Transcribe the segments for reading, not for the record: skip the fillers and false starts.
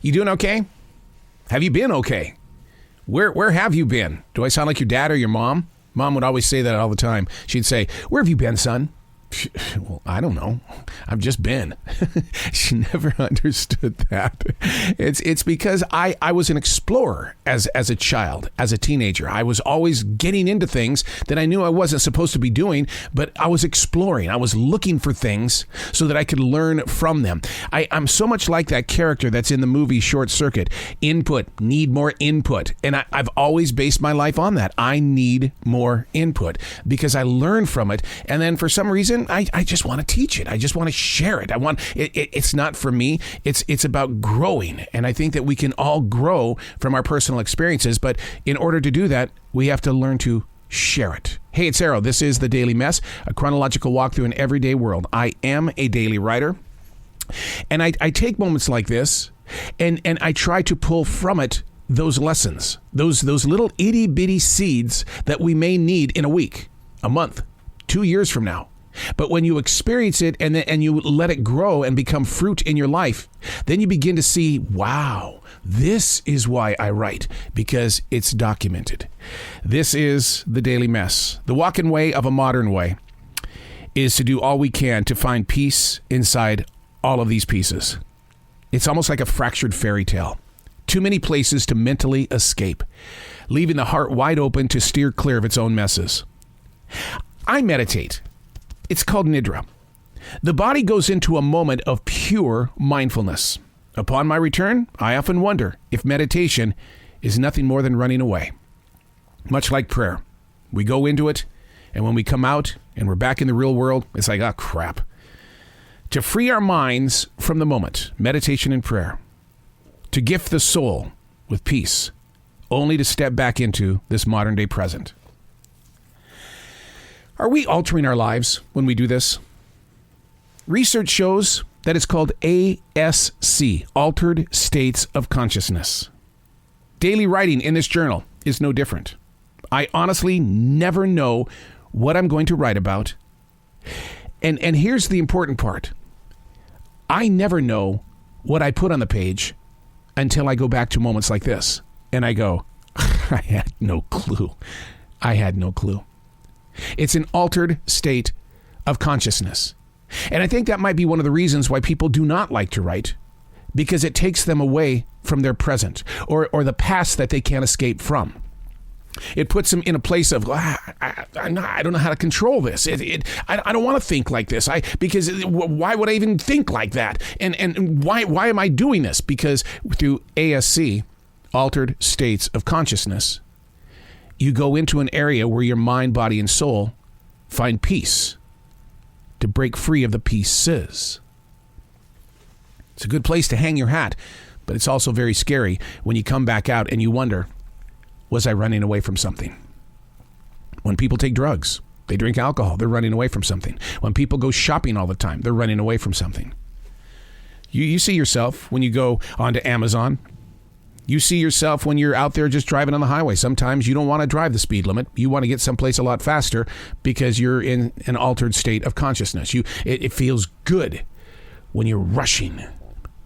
You doing okay? Have you been okay? Where have you been? Do I sound like your dad or your mom? Mom would always say that all the time. She'd say, "Where have you been, son?" Well, I don't know. I've just been. She never understood that. It's because I was an explorer as a child, as a teenager. I was always getting into things that I knew I wasn't supposed to be doing, but I was exploring. I was looking for things so that I could learn from them. I'm so much like that character that's in the movie Short Circuit. Input, need more input. And I've always based my life on that. I need more input because I learn from it. And then for some reason, I just want to teach it. I just want to share it. It's not for me. It's about growing. And I think that we can all grow from our personal experiences. But in order to do that, we have to learn to share it. Hey, it's Arrow. This is The Daily Mess, a chronological walk through an everyday world. I am a daily writer. And I take moments like this and I try to pull from it those lessons, those little itty bitty seeds that we may need in a week, a month, 2 years from now. But when you experience it and you let it grow and become fruit in your life, then you begin to see, wow, this is why I write, because it's documented. This is The Daily Mess. The walking way of a modern way is to do all we can to find peace inside all of these pieces. It's almost like a fractured fairy tale. Too many places to mentally escape, leaving the heart wide open to steer clear of its own messes. I meditate. It's called Nidra. The body goes into a moment of pure mindfulness. Upon my return, I often wonder if meditation is nothing more than running away. Much like prayer. We go into it, and when we come out and we're back in the real world, it's like, oh, crap. To free our minds from the moment, meditation and prayer. To gift the soul with peace, only to step back into this modern day present. Are we altering our lives when we do this? Research shows that it's called ASC, Altered States of Consciousness. Daily writing in this journal is no different. I honestly never know what I'm going to write about. And here's the important part. I never know what I put on the page until I go back to moments like this. And I go, I had no clue. I had no clue. It's an altered state of consciousness. And I think that might be one of the reasons why people do not like to write, because it takes them away from their present or the past that they can't escape from. It puts them in a place of, I don't know how to control this. I don't want to think like this. Because why would I even think like that? And why am I doing this? Because through ASC, Altered States of Consciousness, you go into an area where your mind, body, and soul find peace to break free of the pieces. It's a good place to hang your hat, but it's also very scary when you come back out and you wonder, was I running away from something? When people take drugs, they drink alcohol, they're running away from something. When people go shopping all the time, they're running away from something. You see yourself when you go onto Amazon. You see yourself when you're out there just driving on the highway. Sometimes you don't want to drive the speed limit. You want to get someplace a lot faster because you're in an altered state of consciousness. It feels good when you're rushing.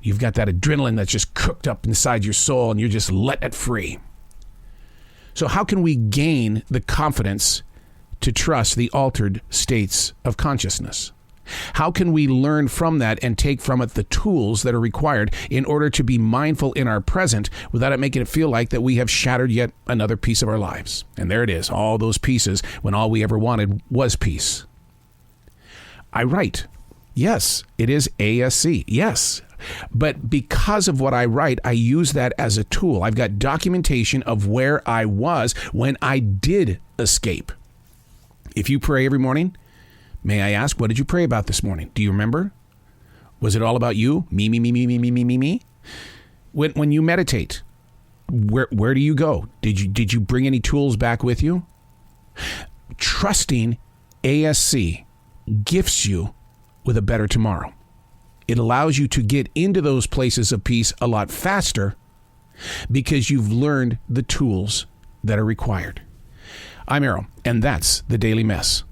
You've got that adrenaline that's just cooked up inside your soul and you're just letting it free. So how can we gain the confidence to trust the altered states of consciousness? How can we learn from that and take from it the tools that are required in order to be mindful in our present without it making it feel like that we have shattered yet another piece of our lives? And there it is, all those pieces when all we ever wanted was peace. I write. Yes, it is ASC. Yes. But because of what I write, I use that as a tool. I've got documentation of where I was when I did escape. If you pray every morning, may I ask, what did you pray about this morning? Do you remember? Was it all about you? Me, me, me, me, me, me, me, me, me? When you meditate, where do you go? Did you bring any tools back with you? Trusting ASC gifts you with a better tomorrow. It allows you to get into those places of peace a lot faster because you've learned the tools that are required. I'm Arrow, and that's The Daily Mess.